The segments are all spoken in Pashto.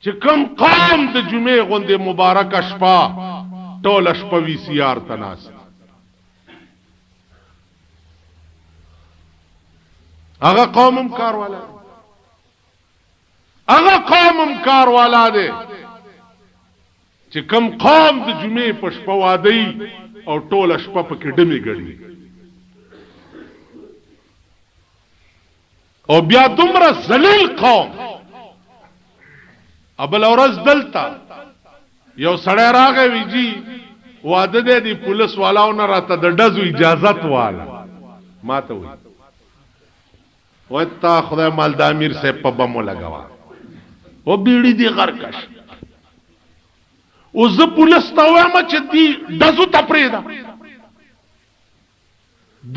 چې کوم قوم د جمعې غوندې مبارک شپه ټول شپه وی سی آر تناس هغه قومم کار والا هغه قومم کار والا دی چې کوم قوم د جمعې په شپه وادي او ټول شپه په کې ډمې ګړي او بیا دومره ذلیل قوم ابل اورز دلتا یو سړی راغی ویجی واده دی دی پولیس والاو نه راته د ډزو اجازت والا ما ته وی وتا خدای مال د امیر صاحب په بمو لگاوا او بیړی دی غرکش او زه پولیس ته وایم چې دی ډزو ته پرېدا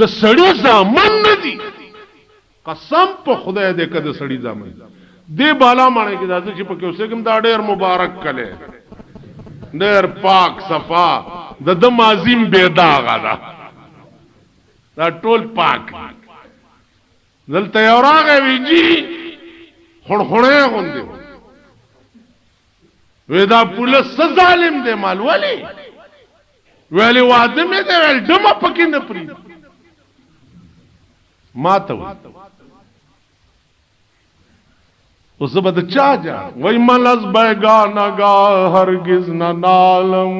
د سړی ځامن نه دی قسم په خدای دې کده سړی ځامن دی بالا مانه کې داسې چې په کې اوسه کوم دا ډېر مبارک کله ډېر پاک صفا د مازیم بے داغه دا ټول پاک دلته یو راغی ویجی خړخړې غوندې وې دا پولیس ظالم دی مال ولی ویلی واده مې دی ویل ډمه پکې نه پری ما ته اوس به د چا جا وای من از بیگانگا هرگز ننالم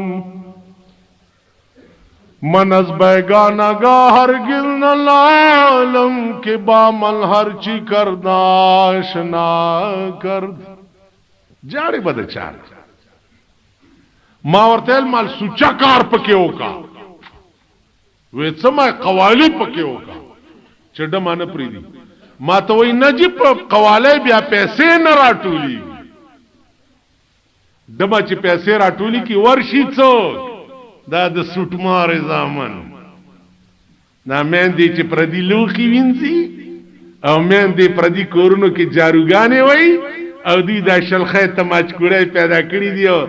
من از بیگانگا هرگز ننالم که با من هرچی کرداشنا کرد جاڑی به د چا ما ورته مال سوچا کار پکې وکا وې سمه قوالی پکې وکا چډه مان پری دي ما ته وای نجیب قواله بیا پیسې نه راټولي دبا چې پیسې راټولي کی ورشي څوک دا د سټمار زامن نا مېندې چې پردي لوخي وینځي او مېندې پردي کورونو کې جاروګانې وای او دوی دا شلخې تماچ کړي پیدا کړی دیو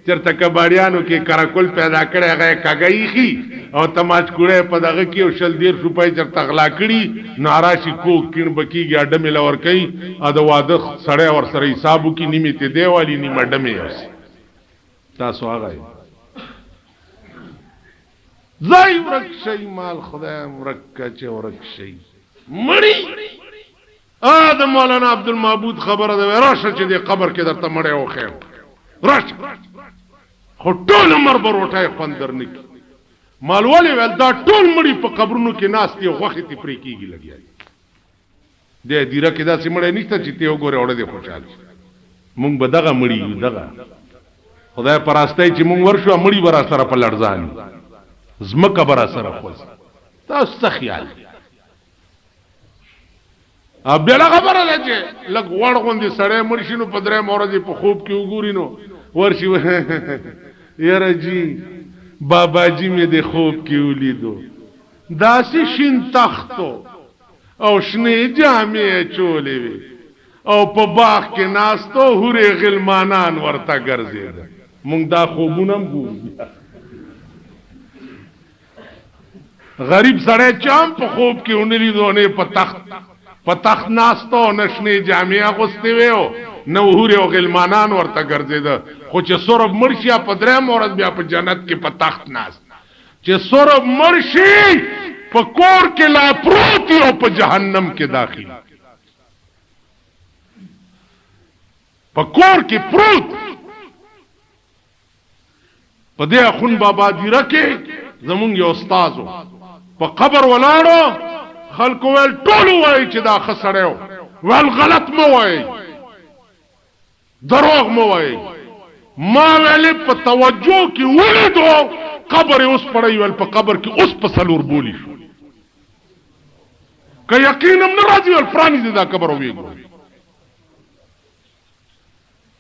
چرته کباړیانو کې کراکول پیدا کړي هغه کاګای خي او تماچ کړي په دغه کې او شل دیر روپۍ چرته غلا کړي ناراشي کو کین بکیږي اډمه لور کوي ا د واده سړی ور سره حسابو کې نیمه ته دیوالی نیمه ډمه اوس تاسو هغه زای ورک شي مال خدای ورک چې ورک شي مړی د مولانا عبدالمعبود خبره ده راشه چې د قبر کې درته مړی او خیر راشه خو ټول عمر به روټۍ خوند درنه کي مالوالی ویل دا ټول مړي په قبرونو کې ناست دي غوښې ته پرې کېږي لګیا د دیره کې داسې مړی نشته چې ته وګورې اوړه دې خوشحال شي مونږ به دغه مړي یو دغه خدای په راستۍ چې مونږ ورشو مړي به را سره په لړزاني ځمکه به را سره خوځي تاسو څه خیال بیا خبره ده چې لږ وړ غوندې سړی مړ شي نو په درېیم ورځې په خوب کې وګوري نو ورشي یاره جي باباجي مې د خوب کې ولیدو داسې شین تختو او شنې جامې چولې وي او په باغ کې ناستو هورې غلمانان ورته ګرځېده مونږ دا خوبونه هم ګورو غریب سړی چام په خوب کې ونه لیدو نه په تخت ناستو نشنې جامې اغوستې وې او نو هورې او غلمانان ورته ګرځېده خو چې سورب مرشي په درېیم ورځ بیا په جنت کې په تخت ناست چې سورب مرشي په کور کې لا پروت او په جهنم کې داخل په کور کې پروت په دې اخون بابا دیره کې زمونږ یو استاد په قبر ولاړو خلکو ویل ټول وایي چې دا خسړیو ویل غلط مو وایي دروغ مو وایي ما ویلې په توجه کې ولیدو قبر اوس پړی ویل په قبر کې اوس په سلور بولی شو که یقین هم نه راځي ویل پرانیزي دا قبر ویګو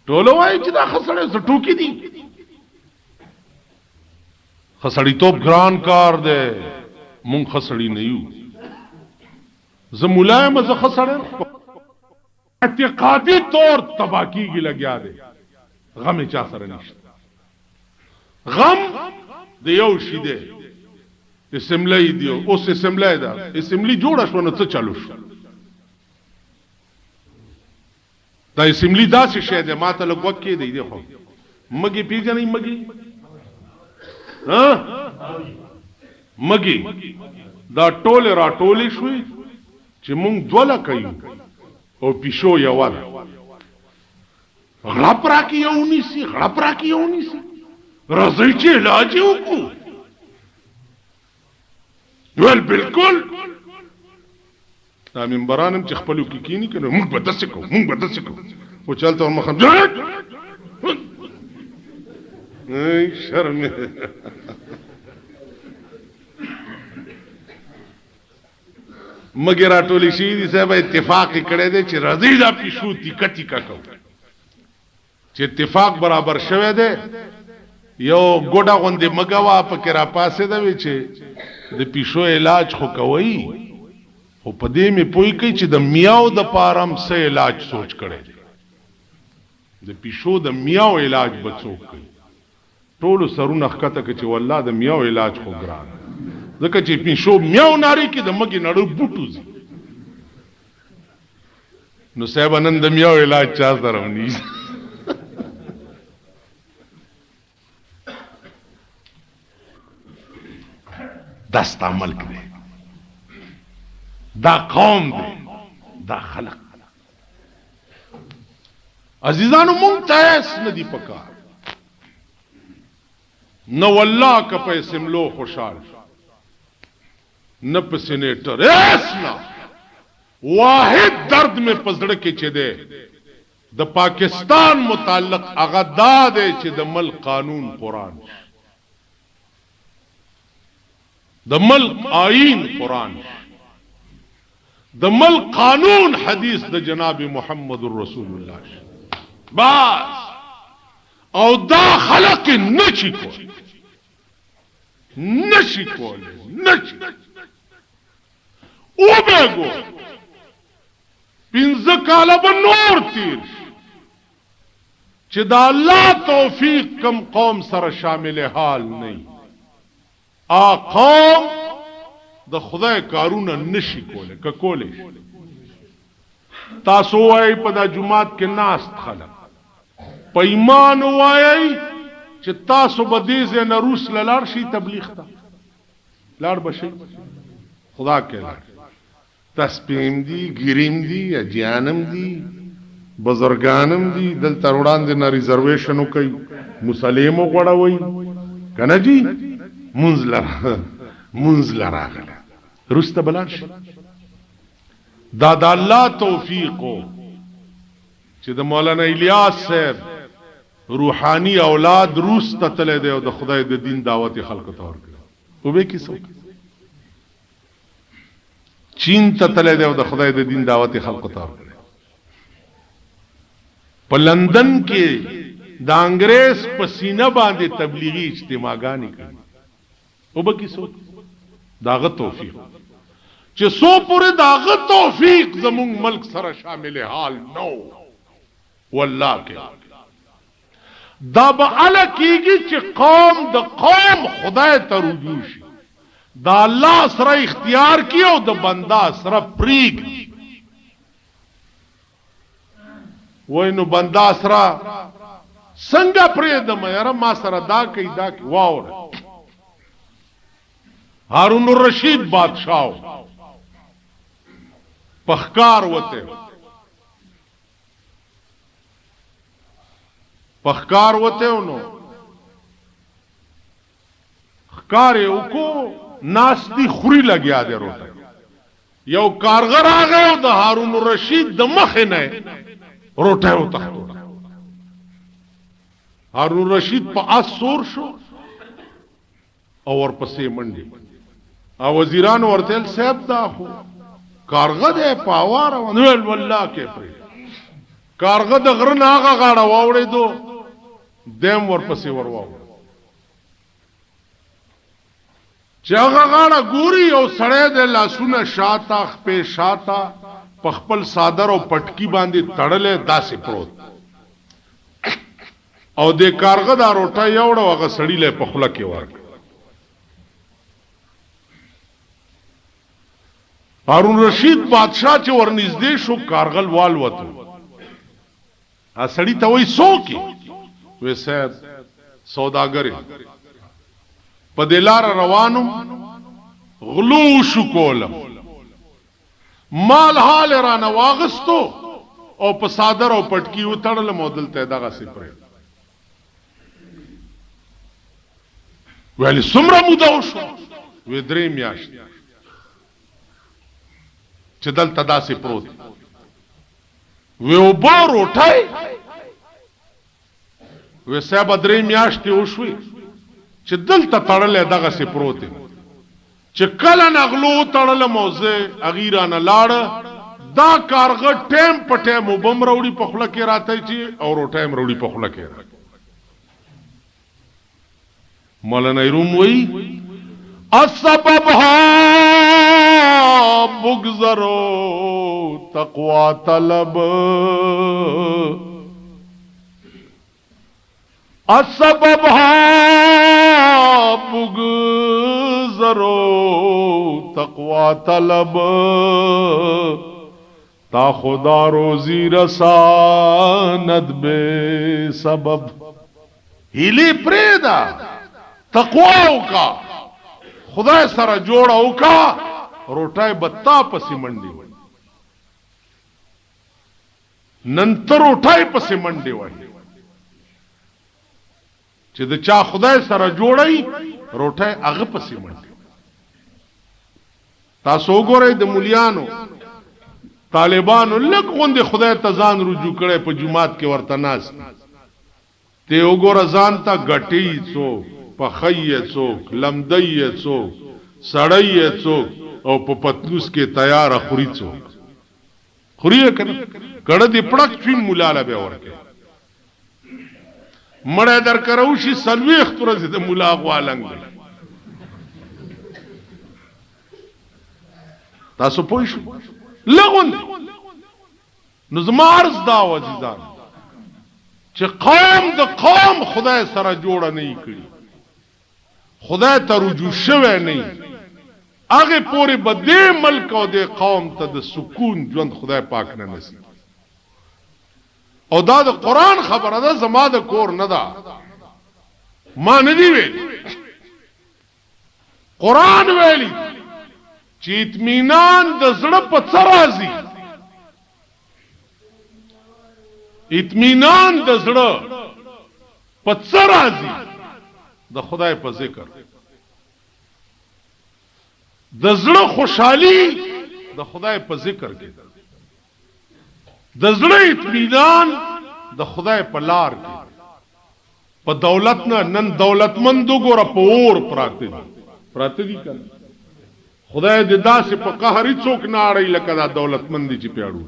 ټول وایي چې دا خسړی څه ټوکې دي خسړی توپ ګران کار دی مونږ خسړی نه یو زه ملایم زه خسړم اعتقادي طور تباکیږي لګیا دی غم چا سره نشته غم د یو شي دی اسمبلی دی اوس اسمبلی دا اسمبلی جوړه شو نو څه چالو شو دا اسمبلی داسې شی دی ما ته لږ وخت کېدی دی خو مګې پېژنئ مګې مګې دا ټولې راټولې شوې چې مونږ 2 لکه یو او پیشو یوه ده غړپ راکې یو نیسي غړپ راکې یو نیسي راځئ چې علاج یې وکړو ویل بلکل دا ممبران هم چې خپلو کې کیني که نو مونږ به داسې کوو مونږ به داسې کوو خو چې هلته ورمخه شرم مګې راټولې شوي دي صاحب اتفاق یې کړی دی چې راځئ دا پیشو تیکه تیکه کوو چې اتفاق برابر شوی دی یو ګوډه غوندې مګه وه پکې راپاڅېده وې چې د پیشو علاج خو کوئ خو په دې مې پوه کوي چې د میاو د پاره هم څه علاج سوچ کړی دی د پیشو د میاو علاج به څوک کوي ټولو سرونه ښکته کړه چې والله د میاو علاج خو ګران ځکه چې پیشو میاو ناري کې د مګې نړۍ بوټو ځي نو صاحب نن د میاو علاج چا سره ونیسي دا ستا ملک دی دا قوم دی دا خلق عزیزانو مونږ ته هیڅ نه دي پکار نه والله که په اسملو خوشحال نه په سینیټر هیڅ نه واحد درد میں په زړه کې چې دی د پاکستان متعلق هغه دا دی چې د ملک قانون قرآن د ملک آئین قرآن د ملک قانون حدیث د جناب محمد رسول الله بس او دا خلق نشي کول نشي کول نشي او بگو 15 کاله به نور تیر چې دا الله توفیق کم قوم سره شامل حال نه قوم د خدای کارونه نشي کوله که کوله تاسو وای په د جمعات کې ناست خلک په ایمان وای چې تاسو به دې نه روس لاړ شي تبلیغ ته لاړ بشي خدا کې لاړ تسپیم دی ګریم دی اجانم دی بزرګانم دی دلته وړاندې نه ریزرویشن کوي مسلمو غړوي کنه جی منزل راغله رسته بلان شي دا د الله توفیقو چې د مولانا الیاس صاحب روحانی اولاد روس ته تللی دی او د خدای د دین دعوت خلکو ته ورکړي او به کیسه چین ته تللی دی او د خدای د دین دعوت خلکو ته ورکړي په لندن کې د انګریز په سینه باندې تبلیغي اجتماعګانې کوي او به کیسه داغه توفیق چې سو پورې داغه توفیق زمون ملک سره شامل حال نو والله کې دا به اله کیږي چې قوم د قوم خدای ته رجوع شي دا الله سره اختیار کیو د بندا سره پریګ وای نو بندا سره څنګه پرې د مېره ما سره دا کوي دا واور هارون الرشید بادشاہ پخکار وته نو خکار یو کو ناستی خوري لګیا دی روټه یو کارګر راغی د هارون الرشید د مخ نه روټه وته هارون الرشید په اسور شو او ورپسې منډي او وزیران ورتل صاحب دا خو کارغه ده پاوار ونول والله کې پرې کارغه د غره ناغه غاړه واوړې دو دیم ورپسې ورواو چې هغه غاړه ګوري او سړی د لاسونه شاته خپې شاته په خپل صادر او پټکی باندې تړلې داسې پروت او د کارغه دا روټه یوړه هغه سړی له په خوله کې ورک هارون رشید بادشاہ چې ورنږدې شو کارغل وال وته سړی ته وای څوک وې صاحب سوداګر په دلار روانم غلو شو کولم مال حال را نواغستو او په صادر او پټکی وتړل مودل ته دغه سپره ویل سمره مودا وشو وې درې میاشت چې دلته داسې پروت وې وبار وټای وې صاحب درې میاشتې وشوي چې دلته تړلې دغه سي پروت چې کله نغلو تړل موزه اغیرانه لاړ دا کارغه ټیم په ټیم وبم وروړي په خله کې راته چې او ټیم وروړي په خله کې مولانا روم وی السبب بگذرو تقوا طلب السبب بگذرو تقوا طلب تا خدا روزی رساند بے سبب ہیلی پریدا تقوا کا خدای سره جوړ او کا روټای بتا پسې منډي وای نن تر روټای پسې منډي وای چې د چا خدای سره جوړای روټای هغه پسې منډي تاسو وګورئ د مولیانو طالبانو لږ غوندې خدای ته ځان رجوع کړي په جمعات کې ورته ناس ته وګوره ځان ته غټي څوک پخیه څوک لمدیه څوک سړیه څوک او په پتلوس کې تیار خوري څوک خوري کنه کړه دې پړک چوي مولاله به ورکه مړه در کرو شي سلويخ ترځ د مولا غوالنګ تاسو پوه شئ لغون نو زما عرض دا وځي چې قوم د قوم خدای سره جوړ نه کړي خدای ته رجوع شوه نه هغه پوری بده ملک او د قوم ته د سکون ژوند خدای پاک نه نصیب او دا د قران خبره ده زما د کور نه ده ما نه دی ویل قران ویلی چې اطمینان د زړه په څرازي اطمینان د زړه په څرازي د خدای په ذکر د زړه خوشحالي د خدای په ذکر کې د زړه اطمینان د خدای په لار کې په دولت نه نن دولتمند وګوره په اور پراته دي کنه خدای دې داسې په قهري څوک نه اړي لکه دا دولتمند چې پیاړو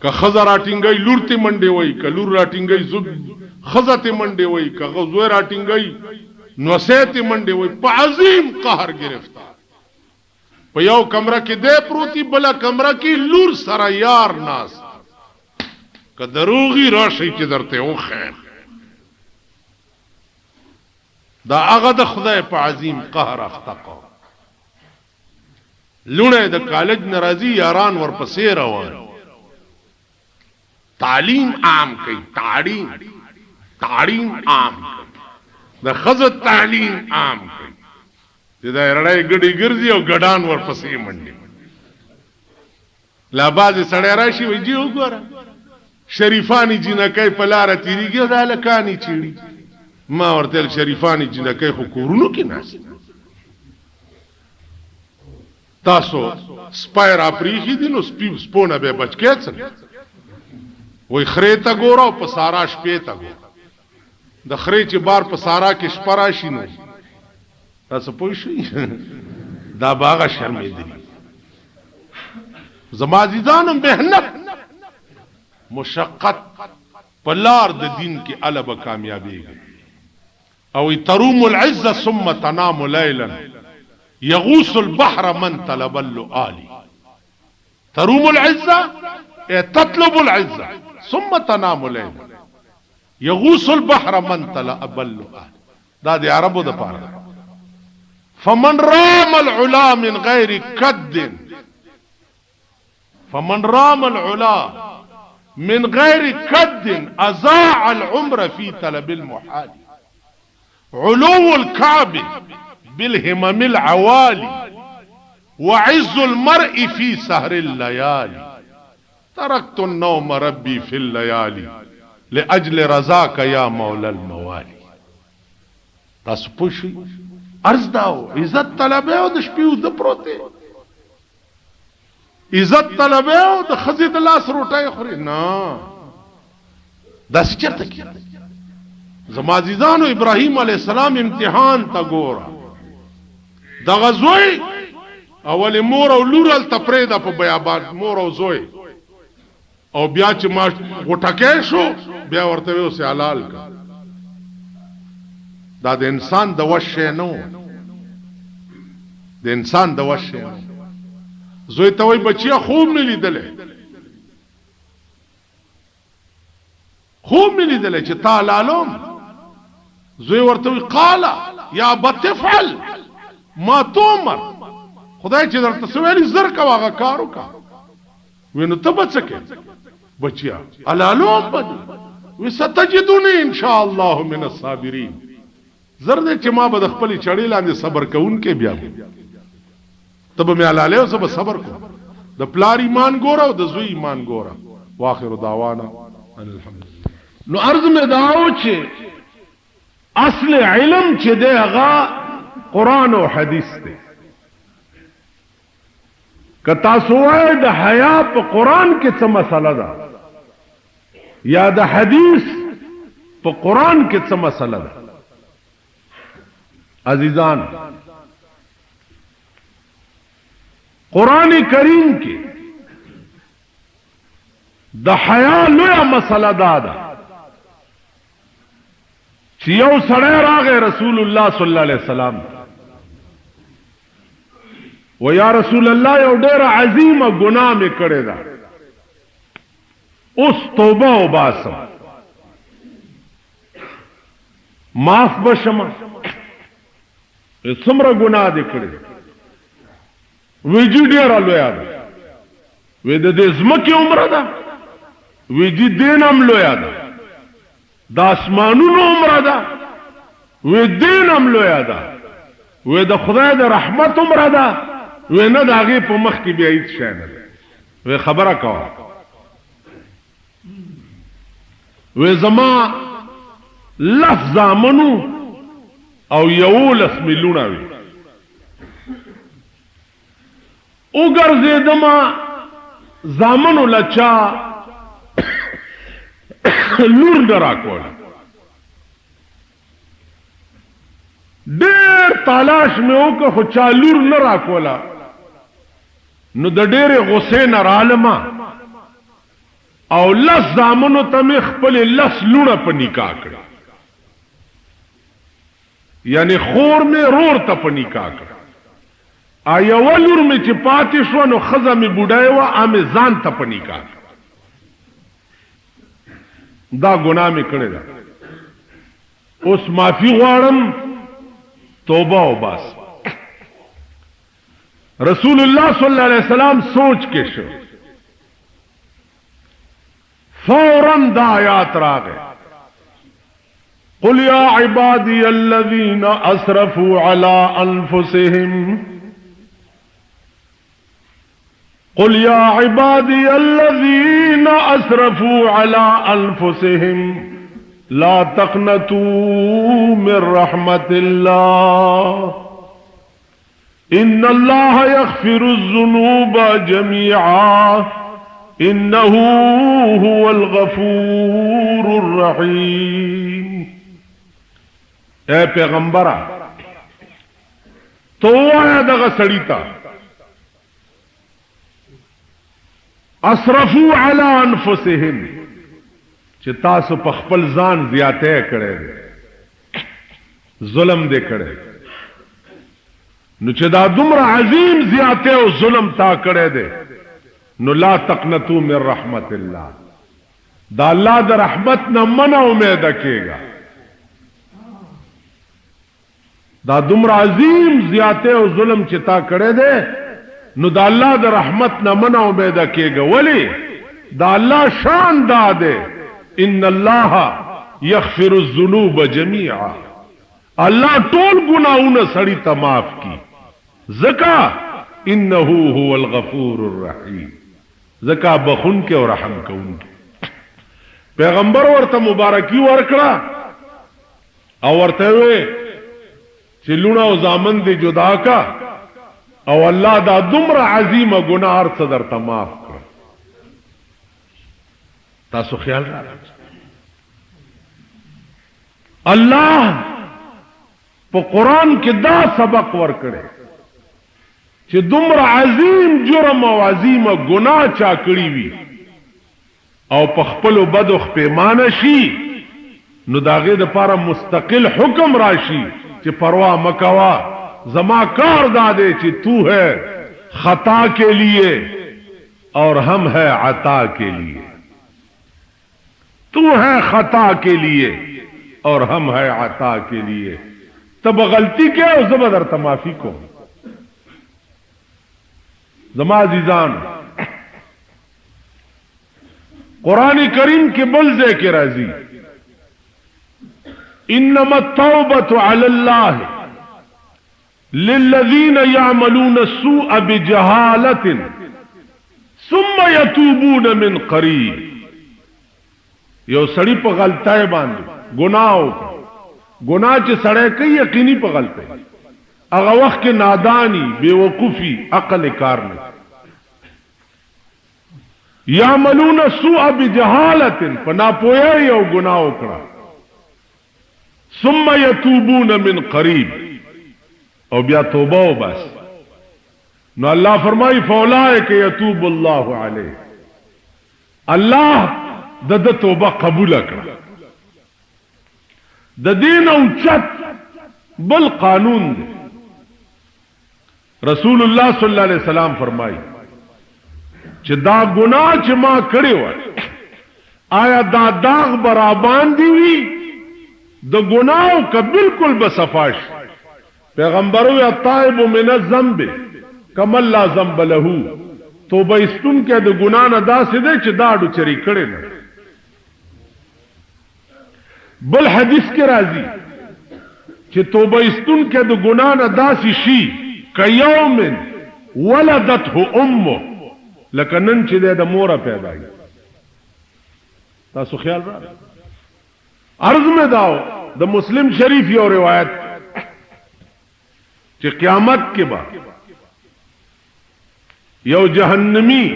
که خزه راټینګي لورته منډي وای که لور راټینګي زوب خزه ته منډي وای که غزوه راټینګي نوسه منډي وای په عظیم قهر گرفتار په یو کمره کې دې پروتي بل کمره کې لور سره یار ناس که دروغي راشي چې درته او خیر دا هغه د خدای په عظیم قهر اختقا لونه د کالج ناراضي یاران ورپسې روان تعلیم عام کوي تعلیم عام د خزه تعلیم عام کوي دا رړای ګډي ګرځي او ګډان ورپسې منډي لا باز سړی راشي وي جی وګوره شریفانی جنکای په لار تیریږي دا لکانی چیړي ما ورته شریفانی جنکای خو کورونو کې ناس تاسو سپایر اپریخي دي نو سپونه به بچ کېڅ وای خره ته ګوره او په سارا شپې ته ګوره د خره چې بار په سارا کې شپرا شي نو تاسو پوه شئ دا باغه شرمېدلی زما عزیزانو مهنت مشقت پلار د دین کې الب کامیابی او تروم العزه ثم تنام ليلا يغوص البحر من طلب اللؤالي تروم العزه تطلب العزه ثم تنام ليلا يغوص البحر من طلب اللؤالي دا د عربو د پاره فمن رام العلا من غير كد فمن رام العلا من غير كد أضاع العمر في طلب المحال علو الكعب بالهمم العوالي وعز المرء في سهر الليالي تركت النوم ربي في الليالي لأجل رضاك يا مولى الموالي. تاسو پوشی عرض داو عزت طلبه او د شپې د پروته عزت طلبه او د خزې د لاس روټي خوري نه داس چرته کی زما عزیزانو ابراهیم علی السلام امتحان تا ګورا د غزوی اول مور او لور ال تپریدا په بیابان مور او زوی او بیا چې ما غټکې شو بیا ورته وسه حلال کا دا د انسان د وشه نو د انسان د وشه نو زوی ته وای بچیا خوب نه لیدلې خوب نه لیدلې چې تعالالم زوی ورته وی قال یا بتفعل ما تومر خدای چې درته سوالي زر کا واغه کارو کا وینو ته بچکه بچیا علالوم بد وستجدونی ان شاء الله من الصابرین زر دې چې ما به خپل چړې لاندې صبر کوونکې بیا تب مې علاله او سب صبر کو د پلار ایمان ګوره او د زوی ایمان ګوره واخر دعوانا الحمدلله. نو عرض مې داو چې اصل علم چې دی هغه قران او حدیث دی. کتا سوای د حیا په قران کې څه مسله ده یا د حدیث په قران کې څه مسله ده. عزیزان قرآن کریم کې د حیا لویه مسله ده چې یو سړی راغی رسول الله صلی الله علیه وسلم و یا رسول الله یو ډېر عظیمه ګناه مې کړې ده اوس توبه وباسم معاف بشم څومره ګناه دې کړې ویجی ډېره لویه ده وی د دې ځمکې عمره ده ویجی دین هم لویه ده د اسمانونو عمره ده وی دین هم لویه ده وی د خدای د رحمت عمره ده وی نه د هغې په مخ کې بیا هیڅ شی نه ده وی خبره کوه وی زما لس زامنو او 11 میلیونه وي وګرځېدما زامنو لچا لور نه راکوله ډېر تلاش مې وکړ خو چا لور نه راکوله نو د ډېرې غصې نه رالمه او 10 زامنو ته مې خپلې 10 لوڼه په نکاح کړه یعنی خور مې رور ته په نکاح کړه یوه لور مې چې پاتې شوه نو ښځه مې بوډۍ وه امې ځان ته په نکاح کړه دا ګناه مې کړې ده اوس معافي غواړم توبه وباس. رسول الله صلی الله علیه وسلم سوچ کې شو فوراً دا آیات راغې قل یا عبادی الذین اسرفوا علی انفسهم قل یا عبادی الذین اسرفوا علی انفسهم لا تقنطوا من رحمت اللہ ان اللہ یغفر الذنوب جميعا انه هو الغفور الرحیم. اے پیغمبرہ تو آیا دغه سړی ته اسرفوا علی انفسهم چې تاسو په خپل ځان زیاته کړی ظلم دې کړی نو چې دا دومره عظیم زیاته او ظلم تا کړی دی نو لا تقنطوا من رحمت الله دا الله د رحمت نه منع امید کېږي دا دومره عظیم زیاته او ظلم چې تا کړی دی نو د الله د رحمت نه منع امید کېږي. ولی د الله شان دا ده ان الله یغفر الذنوب جميعا. الله ټول ګناہوں سړی ته معاف کی. زکا انه هو الغفور الرحیم. زکا بخون کے اور رحم کون کے. پیغمبر ورته مبارکی ورکړه او ورته وې چې لونه او زامن دې جدا کا او الله دا دومره عظیمه ګناه هر څه درته معاف کړ. تاسو خیال را الله په قران کې دا سبق ورکړي چې دومره عظیم جرم او عظیمه ګناه چا کړی وي او په خپل بدو پیمانه شي نو داغه د پاره مستقل حکم راشي چې پروا مکوا زما کار دادے چې تو ہے خطا کے لیے اور ہم ہے عطا کے لیے. تو ہے خطا کے لیے اور ہم ہے عطا کے لیے. تب غلطی کیا اور زبردر تمافی کو. زما عزیزان قرآن کریم کے بلزے کے راضی انما التوبة على الله للذين يعملون السوء بجهالة ثم يتوبون من قريب. یو سړی په غلطای باندې گناہ چې سړی کوي یقیني په غلطای هغه وخت کې نادانی بیوقوفی عقل کار نه. یعملون السوء بجهالة فنا پویا یو گناہ وکړه ثم يتوبون من قریب او بیا توبه و بس نو الله فرمای فاولئک یتوب الله علیه. الله د توبه قبول کړه. د دین او چت بل قانون دی. رسول الله صلی الله علیه وسلم فرمای چې دا ګناه چې ما کړی و آیا دا داغ برابر دی وی د ګناو که بالکل بصفاش. پیغمبرو یا تائب من الذنب کما لا ذنب له. توبه استون کې د ګنا نه داسې دی چې داړو چری کړي نه. بل حدیث کې راځي چې توبه استون کې د ګنا نه داسې شي کيوم ولدته امه لکه نن چې د مور پیدا کی. تاسو خیال را عرض میں داو د مسلم شریف یو روایت چې قیامت کې بعد یو جہنمی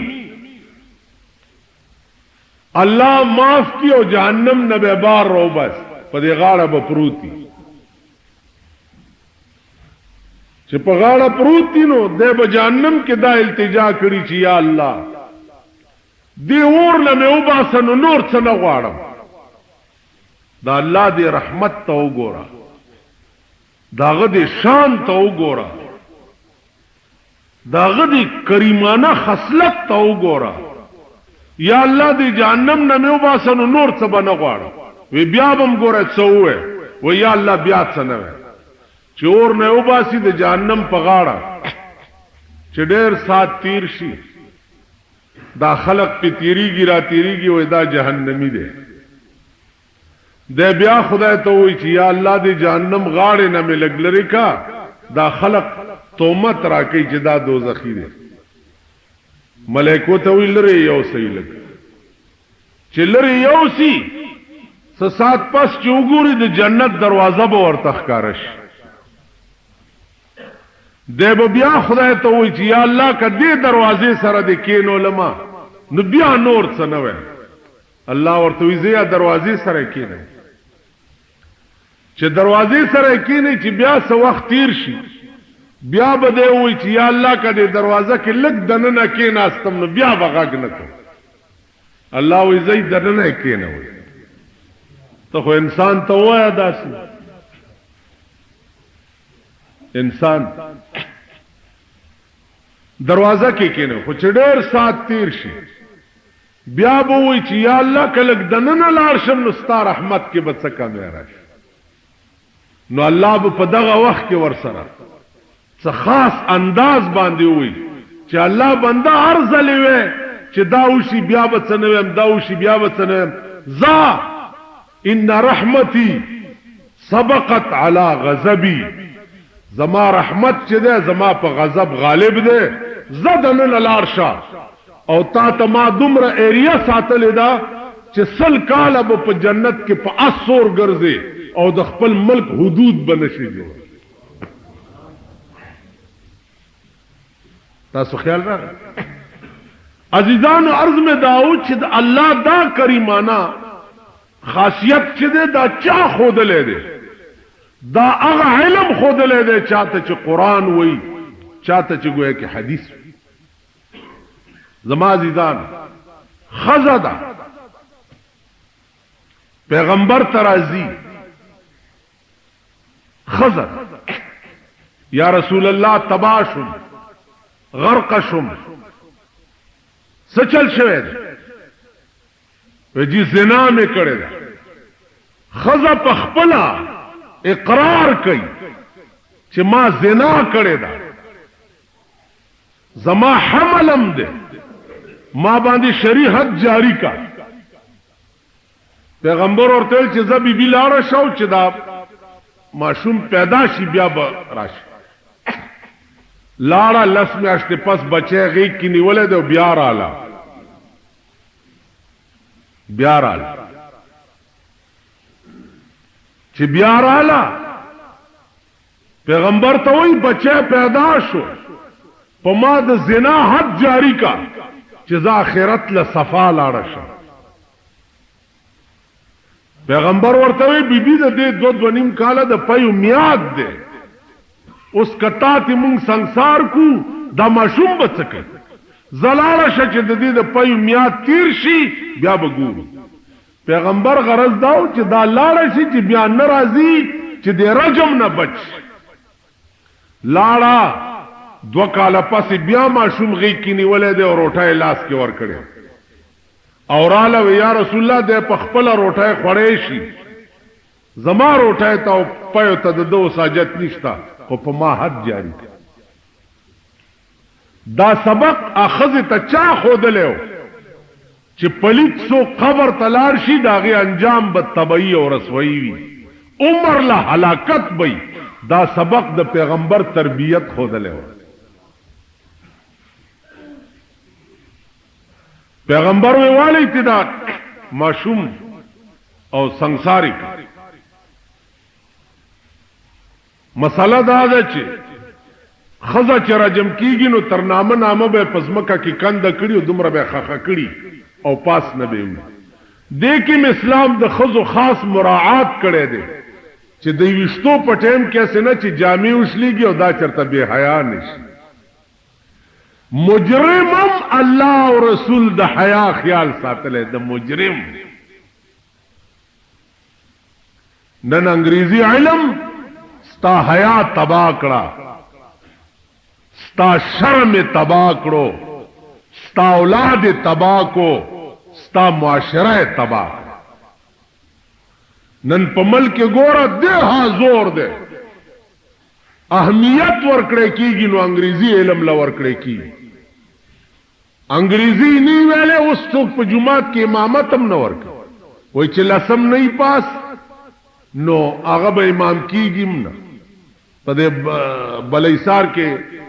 الله معاف کی او جہنم نه به بار رو بس په دې غاړه به پروتي چې په غاړه پروتي نو د به جهنم کې دا التجا کړی چې یا الله دی اور نه مې وباسنو نور څه نه غواړم. دا الله دی رحمت ته وګوره داغه دی شان ته وګوره داغه دی کریمانه خصلت ته وګوره. یا الله دی جهنم نه مې وباسنو نور څه به نه غواړم. وی بیا بم ګوره څه وې و یا الله بیا څه نه وې چې اور نه وباسي د جهنم په غاړه چې ډېر سات تیر شي دا خلق په تیریږي را تیریږي و دا جهنمی دی. د بیا خدای ته وی چې یا الله دی جهنم غاړه نه مې لګلري کا دا خلق تومت راکې چې دا دوزخی دی. ملائکو ته وی لري یو صحیح لګ چې لري یو سی سات پس چوغوري د جنت دروازه به ورته ښکارش. دیو بیا خدای ته وی چې یا الله کدی دروازې سره د کینو لما نو بیا نور څه نه وای. الله ورته وی زیا دروازې سره کینې چې دروازې سره کینې چې بیا څه وخت تیر شي بیا به دی وی چې یا الله کدی دروازه کې لګ دننه کیناستم نو بیا بغاګ نه کو. الله وی زئی دننه کینې وی ته خو انسان ته وایا داسې انسان دروازه کې کینې خو چې ډېر سات تیر شي بیا به وی چې یا الله کله دننه لاړ شم نو ستا رحمت کې به څه کمی راشي. نو الله به په دغه وخت کې ورسره څه خاص انداز باندې وی چې الله بنده هر ځلې وې چې دا وشي بیا به څه نه ویم دا وشي بیا به څه نه ویم ذا ان رحمتي سبقت على غضبي زما رحمت چې ده زما په غضب غالب ده زدن الارشا او تا ته ما دومره ایریا ساتلې ده چې سل کاله به په جنت کې په اسور ګرځي او د خپل ملک حدود بنشي دي تاسو خیال راغی عزیزانو عرض میں داو چې د الله دا کریمانه خاصیت چې ده دا چا خودلې ده دا هغه علم خودلې ده چاته چې قران وای چاته چې ګویا کې حدیث زما عزیزان خزدا پیغمبر ترازی خزر یا رسول الله تباشم غرقشم سچل شوید وجی زنا میں کړه ده خزا پخپلا اقرار کوي چې ما زنا کړه ده زما حملم ده ما باندې شریعت جاری کا پیغمبر ورته چې زبی بلاره شو چې دا ماشوم پیدا شي بیا به راشي لاړه لس میاشتې پس بچی غیږ کې نیولې ده بیا رااله چې بیا رااله پیغمبر ته وایي بچی پیدا شو په ما د زنا حد جاری کا چې زه آخرت له صفا لاړه شم پیغمبر ورته وایي بیبي د دې 2.5 کاله د پيو میاد ده اوس کتا ته مونږ ਸੰسار کو دا ماشوم بچکه زلاله شچ د دې د پيو میاد تیر شي بیا وګورو پیغمبر غرض داو چې دا لاړه شي چې بیا ناراضي چې د رجم نه بچ لاړه 2 کاله پس بیا ماشوم غي کې نیولې ده او روټه لاس کې ور کړې اوراله یا رسول الله د پخپل روټه خړې شي زما روټه ته پيو ته د دو ساجت نشتا او په ما حد جاری دا سبق اخذ ته چا خودلو چې پلیت سو قبر تلار شي داغه انجام به تبعی او رسوایی وي عمر له هلاکت وي دا سبق د پیغمبر تربیت خودلو پیغمبر ویوالی تدا ماشوم او ਸੰساری مساله دا ده چې خزا چې راجم کیږي نو ترنامه نامه به پزمکه کې کند کړي او دومره به خخه کړي او پاس نه به وي دې کې اسلام د خزو خاص مراعات کړي دي چې د وشتو په ټیم کې څنګه چې جامع وشليږي او دا چرته به حیا نشي مجرمم الله او رسول د حیا خیال ساتل د مجرم نن انګريزي علم ستا حیا تبا کړه ستا شرم تبا کړو ستا اولاد تبا کو ستا معاشره تبا نن په ملک ګوره ده زور ده اهمیت ورکړې کیږي نو انګريزي علم لا ورکړې کیږي انګريزي نی ویلې اوس څوک په جمعات کې امامت هم نه ورکړي وای چې لسم نه پاس نو هغه به امام کیږي نه په دې بلیسار کې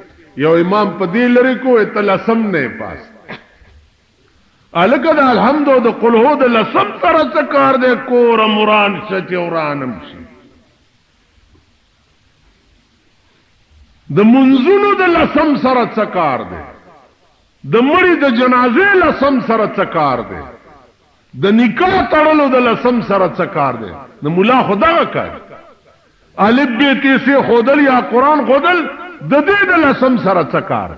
یو امام په دې لري کو اتلسم نه پاس الکه د الحمد او د قل هو د لسم سره څه کار دی کور مران سچ اورانم شي د منځونو د لسم سره څه کار دی د مړي د جنازې لسم سره څه کار دی د نکاح تړلو د لسم سره څه کار دی د مولا خدا کار الف ب ت س خودل یا قران خودل د دې د لسم سره څه کار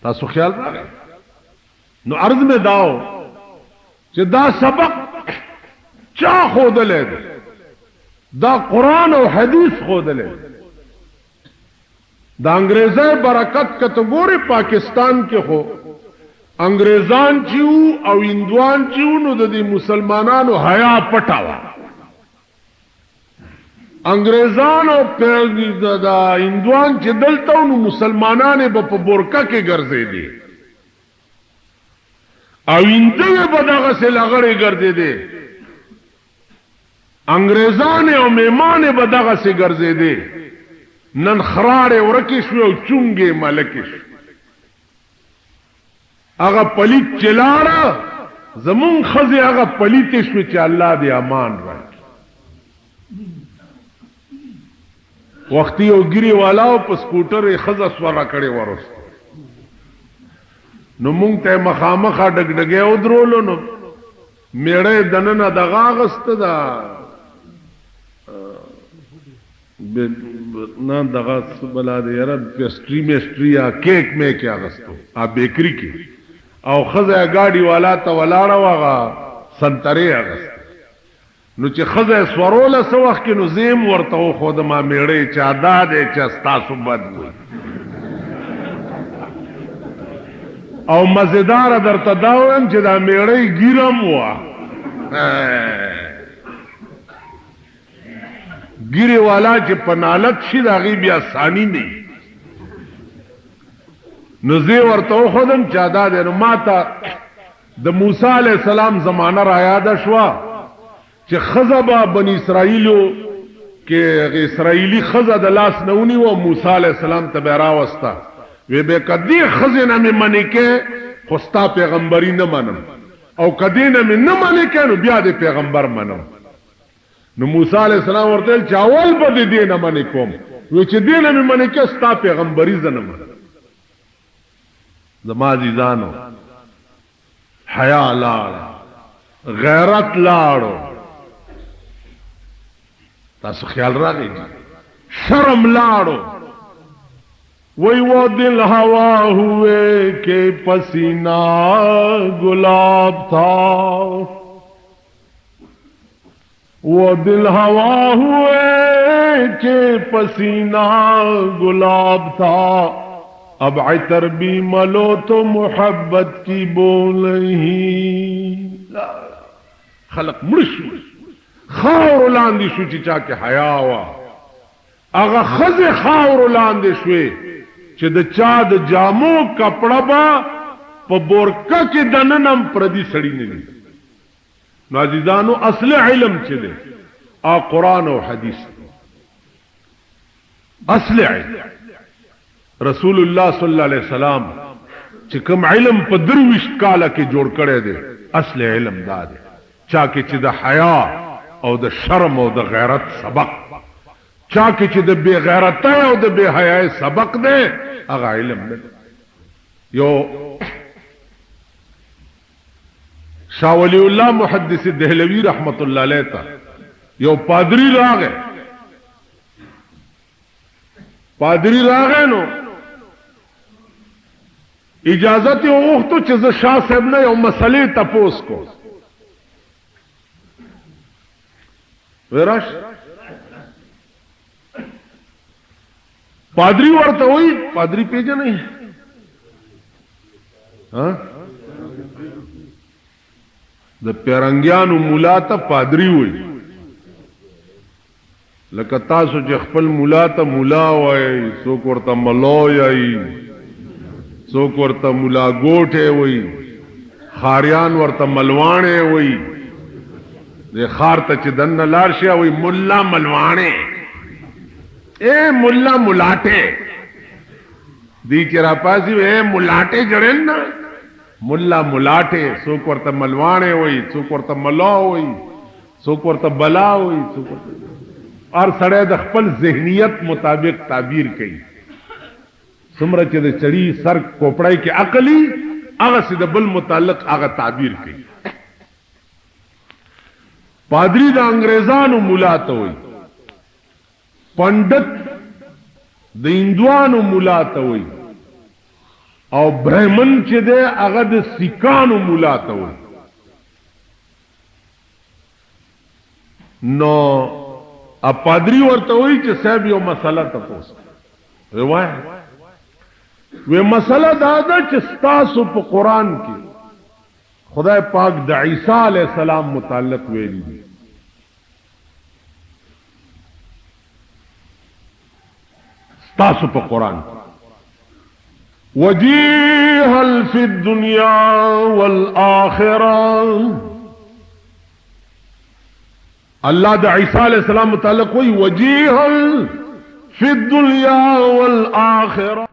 تاسو خیال راغی نو عرض میں داو چې دا سبق چا خودلې دا قران او حدیث خودلې دا انګريزي برکت کټګوري پاکستان کې خو انګريزان چیو او هندوان چیو نو د مسلمانانو حیا پټاوا انګريزان او دا هندوان چې دلته نو مسلمانانه په بورکا کې ګرځېدي او انده په دغه سه لغړې ګرځېدي انګريزان او میمانه په دغه سه ګرځېدي نن خراړې ورکه شو او چونګې ملکه شو هغه پلیت چلاړه زمون خزه هغه پلیت شو چې الله دې امان راکړي وختي او ګری والاو په سکوټر خزه سوره کړي ورست نو مونږ ته مخامخه ډګډګي او درولو نو میړې دننه دغه غست دا نه دغه بلا دې یاره پیسټری میسټری یا کیک مې کې اغستو ا بیکری کې او خزه گاډي والا ته ولاړه واغه سنتري اغست نو چې خزه سوروله سو وخت کې نو زیم ورته خو د ما میړې چا دادې چې تاسو بد وي او مزیدار درته داوم چې دا میړې ګیرم وا ګیره والا چې پنالت شي دا غي بیا ثاني نه نو زه ورته خودم چا دادې نو ماته د موسی علی السلام زمانہ را یاد شوا چې خزبا بنی اسرائیلو کې اسرائیلی خزه د لاس نونی و موسی علی السلام ته بیرا وستا وی به کدی خزینه مې منی کې خوستا پیغمبري نه منم او کدی نه مې نه منی کې نو بیا د پیغمبر منم نو موسی علی السلام ورته چاول په دې نه منی کوم وی چې دې نه مې منی کې ستا پیغمبري زنه منم زما عزیزانو حیا لاړ غیرت لاړو تاسو خیال راغی شرم لاړو وہی وہ دل ہوا ہوئے کہ پسینہ گلاب تھا وہ دل ہوا ہوئے کہ پسینہ گلاب تھا اب عطر بھی ملو تو محبت کی بول ہی خلق مرشو خاور لاندې شو چې چا کې حیا وا هغه خزه خاور لاندې شوې چې د چا د جامو کپڑا با په بورکا کې دننم پردي سړی نه دي نو عزیزانو اصل علم چې دی ا قران او حدیث اصل علم رسول الله صلی الله علیه وسلم چې کوم علم په درويش کاله کې جوړ کړی دی اصل علم دا دی چا کې چې د حیا او د شرم او د غیرت سبق چا کې چې د بے غیرتۍ او د بے حیاي سبق دی هغه علم دی یو شاه ولی الله محدث دهلوی رحمت الله علیه تا یو پادری راغی نو اجازت یې وغوښتو چې زه شاه صاحب نه یو مسلې تپوس کو وراش پادری ورته وای پادری پیژنې ها د پیرنګیانو مولا ته پادری وای لکه تاسو چې خپل مولا ته مولا وای څوک ورته ملو یای څوک ورته مولا ګوټه وای خاریان ورته ملوانه وای د خار ته چې دنه لار شي وای مولا ملوانه اے مولا ملاټه دی چې را پاسي اے ملاټه جړل نه مولا ملاټه څوک ورته ملوانه وای څوک ورته ملو وای څوک ورته بلا وای څوک اور سړی د خپل ذهنیت مطابق تعبیر کوي څومره چې د چړي سر کوپړای کې عقلی هغه سي د بل متعلق هغه تعبیر کوي پادری د انګريزانو مولا ته وای پندت د هندوانو مولا ته وای او برهمن چې ده هغه د سیکانو مولا ته وای نو ا پادری ورته وای چې صاحب یو مسله تاسو روایت و مسله دا ده چې تاسو په قران کې خدای پاک د عیسی علی السلام متعلق ویلي دي تاسو په قران وجيها في الدنيا والآخرة. الله د عیسی علیہ السلام متعلق وی وجيها في الدنيا والآخرة.